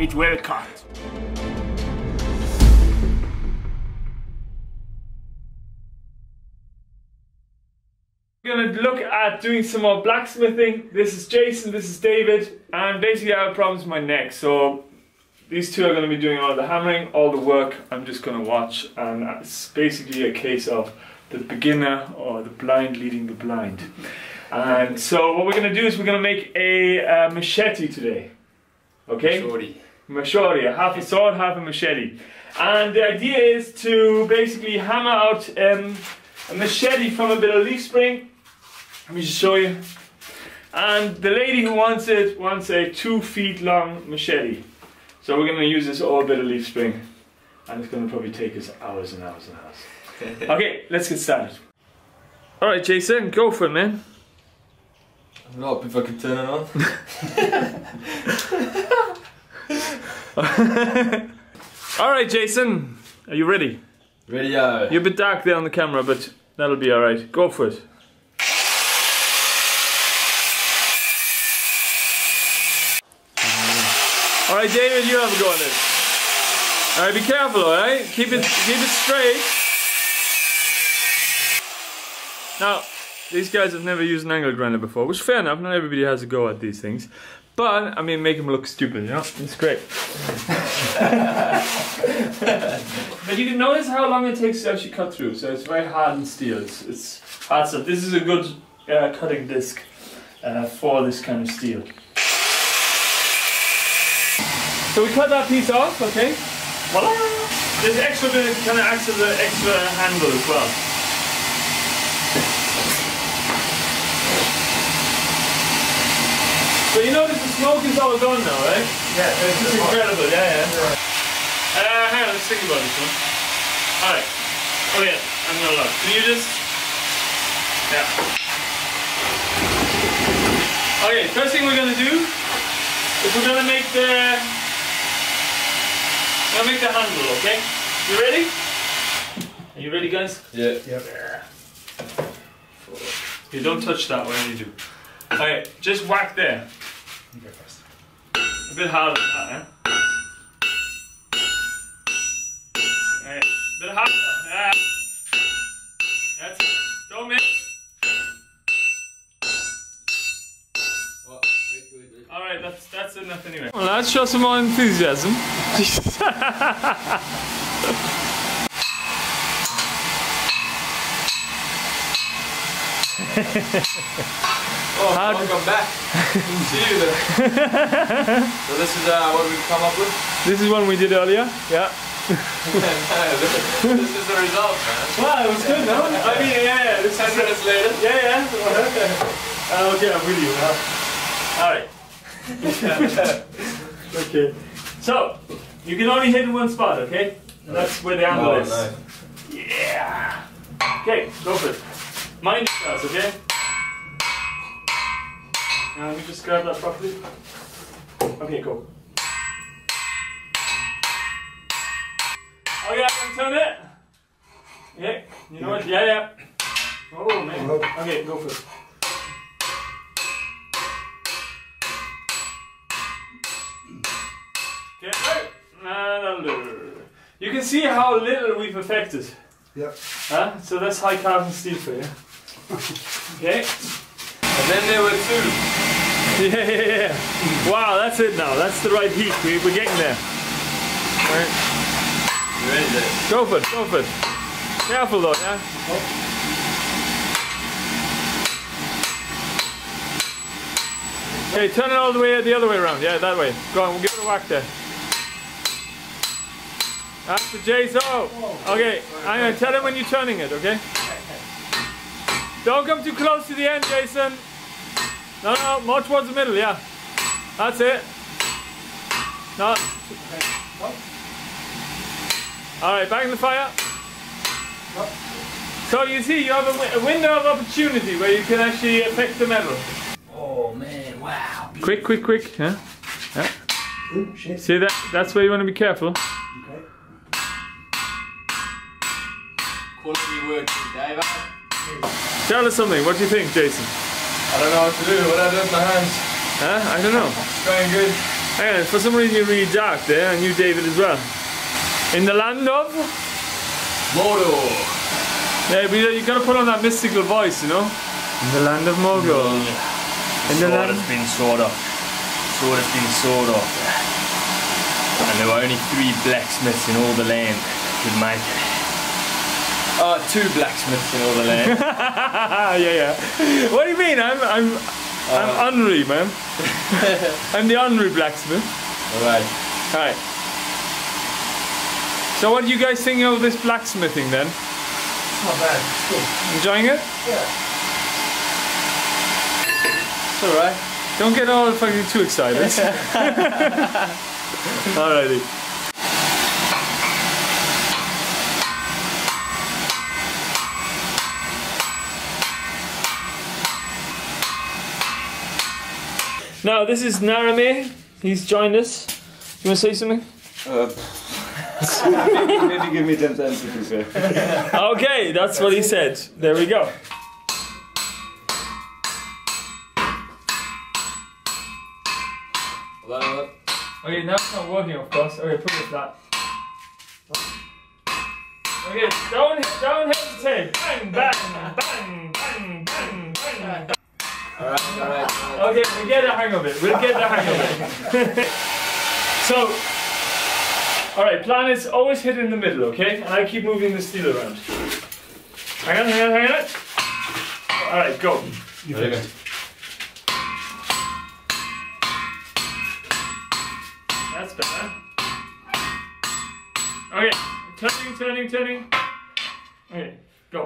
it will cut. We're gonna look at doing some more blacksmithing. This is Jason, this is David, and basically I have problems with my neck, so these two are gonna be doing all the hammering, all the work. I'm just gonna watch, and it's basically a case of the beginner or the blind leading the blind. And so what we're gonna do is we're gonna make a machete today. Okay? Machete, half a sword, half a machete. And the idea is to basically hammer out a machete from a bit of leaf spring. Let me just show you. And the lady who wants it wants a 2 feet long machete. So we're going to use this old bit of leaf spring, and it's going to probably take us hours and hours and hours. Okay, let's get started. Alright Jason, go for it, man. I don't know if I can turn it on. Alright Jason, are you ready? Radio. You're a bit dark there on the camera, but that'll be alright. Go for it. Alright David, you have a go at it. Alright, be careful, alright? Keep it straight. Now, these guys have never used an angle grinder before, which is fair enough, not everybody has a go at these things. But, I mean, make them look stupid, you know? It's great. But you can notice how long it takes to actually cut through, so it's very hardened steel. It's hard stuff. This is a good cutting disc for this kind of steel. So we cut that piece off, okay? Voila! This extra bit kind of acts as an extra handle as well. So you notice the smoke is all gone now, right? Yeah, it's just incredible, yeah. Hang on, let's think about this one. Alright. Oh yeah, I'm gonna look. Can you just... Yeah. Okay, first thing we're gonna do is we're gonna make the... handle, okay? You ready? Are you ready, guys? Yeah. Yep. You don't touch that when you do. Okay, just whack there. Okay, first. A bit harder than that, eh? Alright, a bit harder. Yeah. That's it. Don't miss. Alright, that's enough anyway. Well, let's show some more enthusiasm. Welcome back. See you there. So this is what we've come up with? This is one we did earlier, yeah. This is the result, man. Wow, it was good, no? I mean, yeah. 10 minutes later. Yeah. Okay, I'm with you now. Alright. Okay. So, you can only hit in one spot, okay? That's where the angle is. Nice. Yeah. Okay, go for it. Mind yourselves, okay? Now let me just grab that properly. Okay, go. Okay, I'm gonna turn it. Yeah, you know what? Yeah. Oh man. Okay, go for it. Okay, right. That'll do. You can see how little we've affected. Yep. Huh? So that's high carbon steel for you. Okay. And then there were two. Yeah. Wow, that's it now. That's the right heat. We're getting there. Right. You ready there? Go for it. Careful though, yeah? Okay, turn it all the way the other way around. Yeah, that way. Go on, we'll give it a whack there. After Jason. Okay, I'm going to tell him when you're turning it, okay? Don't come too close to the end, Jason. No, more towards the middle, yeah. That's it. No. Alright, back in the fire. So you see, you have a window of opportunity where you can actually affect the metal. Oh man, wow. Quick. Huh? Yeah. Ooh, shit. See that? That's where you want to be careful. Okay. Quality work, Dave. Tell us something. What do you think, Jason? I don't know what to do. What do I do with my hands? Huh? I don't know. It's going good. Hang on, for some reason you're really dark there, and you, David, as well. In the land of? Mordor. Yeah, but you gotta put on that mystical voice, you know? In the land of Mordor. In the land has been sawed off. Sword has been sawed off. And there were only 3 blacksmiths in all the land that could make it. 2 blacksmiths in all the land. yeah. What do you mean? I'm Henry, man. I'm the Henry blacksmith. Alright. Alright. So what do you guys think of this blacksmithing then? It's not bad. It's cool. Enjoying it? Yeah. It's alright. Don't get all fucking too excited. Alrighty. Now this is Narame. He's joined us. You want to say something? Maybe give me 10 cents to be fair. Okay, that's what he said. There we go. Okay, now it's not working, of course. Okay, put it flat. Okay, don't hesitate. Bang, bang, bang, bang, bang, bang. Alright. Okay, we get the hang of it. We'll get the hang of it. So, alright, plan is always hit in the middle, okay? And I keep moving the steel around. Hang on. Alright, go. You finish. That's better. Okay, turning. Okay, go.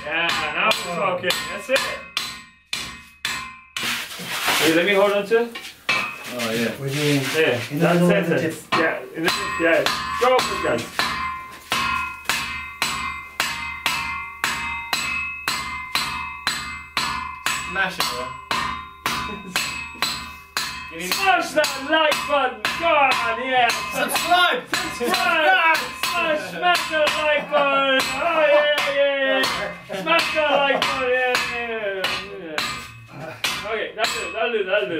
Yeah, now we're talking. That's it. Okay, let me hold on to it. Oh yeah. We're doing Yeah, in the middle of the that's tip. it. Yeah, go for it, guys. Smash it, bro. Smash that like button! Go on, yeah! Subscribe! Smash that like button! Oh yeah! Smash that like button! Yeah. Okay, that'll do.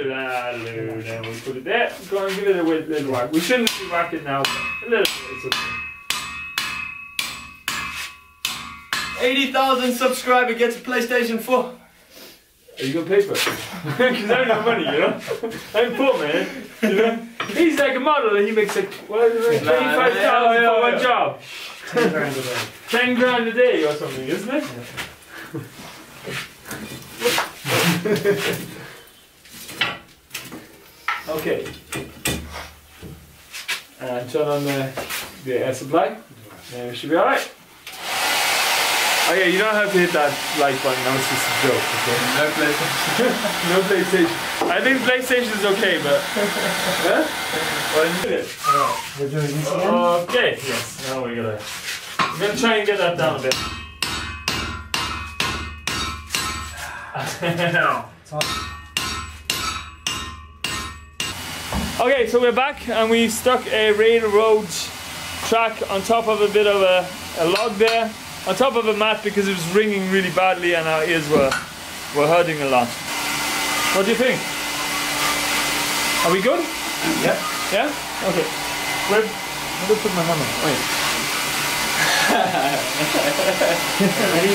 Then we'll put it there. Go on, give it a little whack. We shouldn't be whacking now, but a little bit, it's okay. 80,000 subscriber gets a PlayStation 4. Are you gonna pay for it? Because I don't have money, you know? I'm poor, man. You know? He's like a model and he makes like, what is it? 25,000 for one job. 10 grand a day. 10 grand a day or something, isn't it? Okay. And turn on the air supply. And we should be alright. Oh yeah, you don't have to hit that like button, that was just a joke, okay? No PlayStation. No PlayStation. I think PlayStation is okay, but... Huh? Well, you did it. Alright, we're doing this again. Okay, yes, now we're gonna try and get that down a bit. Okay, so we're back and we stuck a railroad track on top of a bit of a log there, on top of a mat because it was ringing really badly and our ears were hurting a lot. What do you think? Are we good? Yep. Yeah? Okay. Where did I put my hammer? Wait.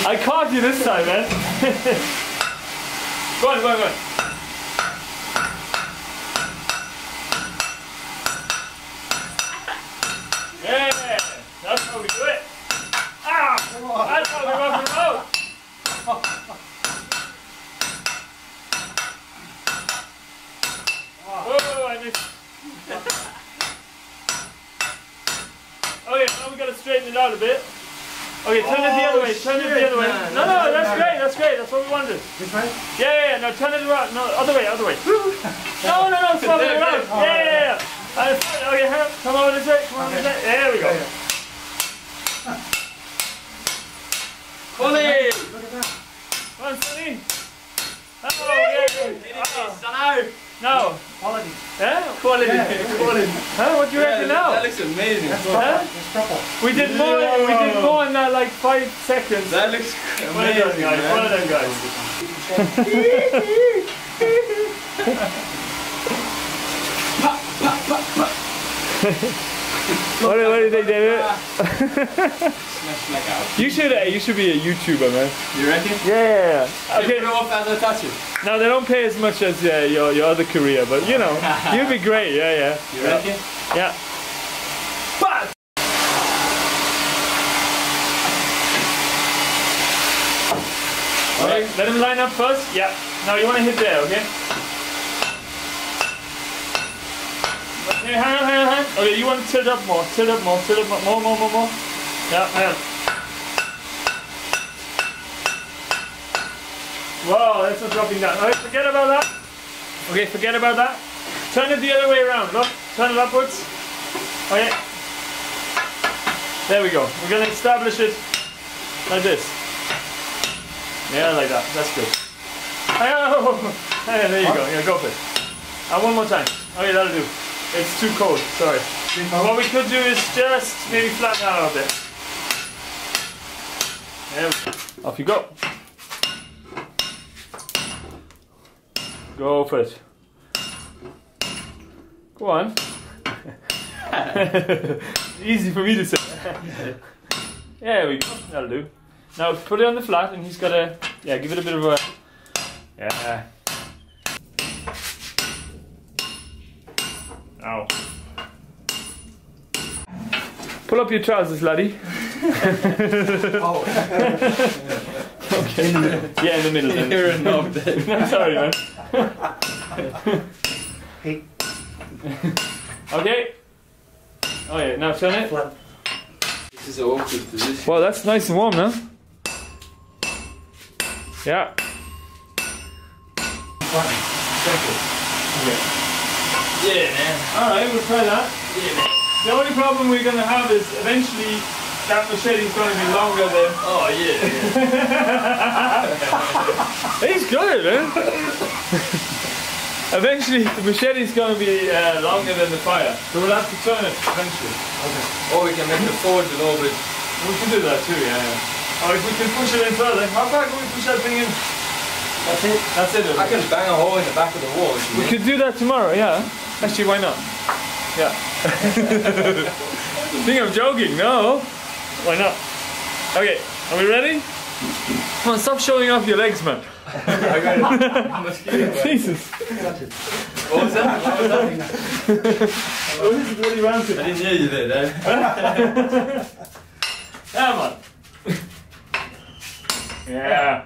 I caught you this time, man. Go on. Yeah, that's how we do it. Ah! That's how we rock and roll. Oh, I missed. Okay, now we gotta straighten it out a bit. Okay, turn it the other way, turn it the other way. No, that's great, that's what we wanted. This way? Yeah, no, turn it around, no, other way. No, swap it around. Yeah. Okay, hang on, come over this way, there we go. Ollie! Look at that. Come on, Sonny. Oh, yeah. No. Quality. Huh? Quality. Yeah, Quality. Huh? What do you reckon now? That looks amazing. That's Huh? perfect. proper. We did more. We did more in that like 5 seconds. That looks Well done, amazing, guys. man. Well done, guys. What do you think, David? You should be a YouTuber, man. You reckon? Yeah. Okay. Okay. Off as I touch it. Now they don't pay as much as your other career, but you know, you'd be great. Yeah. You reckon? Yeah. But. Okay, let him line up first. Yeah. Now you want to hit there, okay? Okay, hang on. Okay, you want to tilt up more. More. Yeah, hang on. Wow, that's not dropping down. Alright, forget about that. Okay, forget about that. Turn it the other way around. Look, turn it upwards. Okay. There we go. We're going to establish it like this. Yeah, like that. That's good. Oh, hey, there you go. Yeah, go for it. And one more time. Okay, that'll do. It's too cold. Sorry. What we could do is just maybe flatten out a bit. There we go. Off you go. Go for it. Go on. Easy for me to say. There we go. That'll do. Now put it on the flat, and he's got to, give it a bit of a, Ow. Pull up your trousers, laddie. Oh. Okay. In the middle. Yeah, in the middle. You're a knob then. No, sorry, man. Hey. Okay. Oh yeah, now turn it. Flat. This is an awkward position. Well, that's nice and warm now. Yeah. Flat. Okay. Yeah, man. Alright, we'll try that. Yeah, man. The only problem we're going to have is eventually that machete is going to be longer than... Oh, yeah. He's good, man. Eventually the machete is going to be longer than the fire. So we'll have to turn it eventually. Okay. Or we can make the forge a little bit. We can do that too, yeah. Or if we can push it in further. How far can we push that thing in? That's it. That's it. I can bang a hole in the back of the wall. We could do that tomorrow, yeah. Actually, why not? Yeah. Think I'm joking? No. Why not? Okay, are we ready? Come on, stop showing off your legs, man. I got it. Jesus. What was that? Oh, this is really rancid. I didn't hear you there, Dave. Come on. Yeah.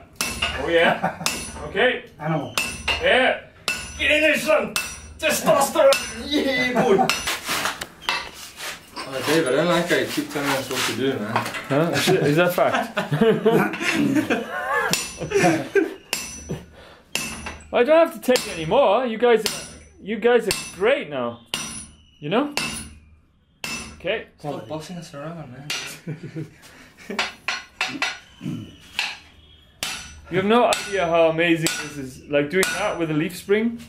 Oh yeah. Okay. Animal. Yeah. Get in there, son. Testosterone. Yeah, boy. Oh, Dave, I don't like how you keep telling us what to do, man. Huh? Is that fact? I don't have to take any more. You guys are great now. You know? Okay. Stop bossing us around, man. You have no idea how amazing this is. Like doing that with a leaf spring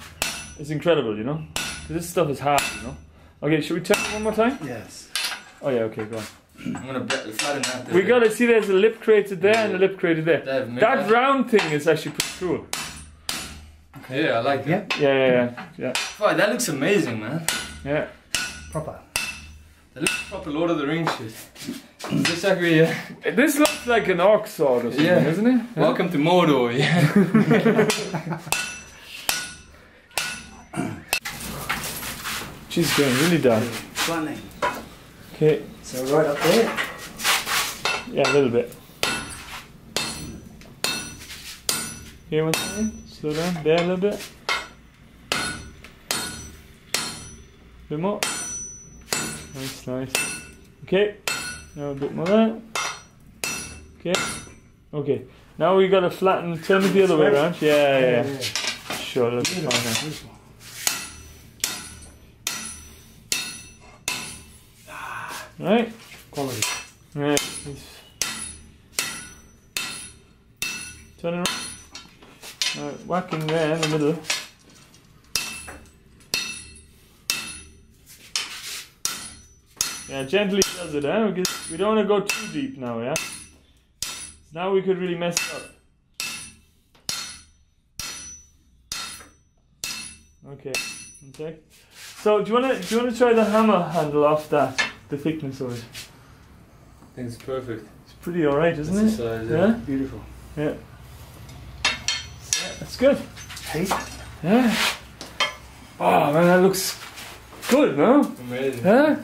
is incredible, you know? 'Cause this stuff is hard, you know? Okay, should we turn it one more time? Yes. Oh yeah, okay, go on. I'm gonna flatten that there. We gotta see there's a lip created there and a lip created there. Dave, That round thing is actually pretty cool. Yeah, I like that. Yeah. Wow, that looks amazing, man. Yeah. Proper. That looks proper Lord of the Rings shit. Is this like we, This looks like an orc sword or something, Yeah. isn't it? Huh? welcome to Mordor, yeah. She's going really down. Flattening. Okay. So right up there. Yeah, a little bit. Here, one second. Slow down. There a little bit. Bit more. Nice. Okay. Now a bit more there. Okay. Okay. Now we gotta flatten. Turn it the other way around. Yeah. Sure, that's fine now. Right. Quality. Right. Turn it around. Right, whack in there in the middle. Yeah, gently does it, eh? Because we don't want to go too deep now, yeah? Now we could really mess it up. Okay, one sec. So do you wanna try the hammer handle off that? The thickness of it. I think it's perfect. It's pretty alright, isn't it? Size, Yeah? Beautiful. Yeah. That's good. Hey. Yeah. Oh man, that looks good, no? Amazing. Huh?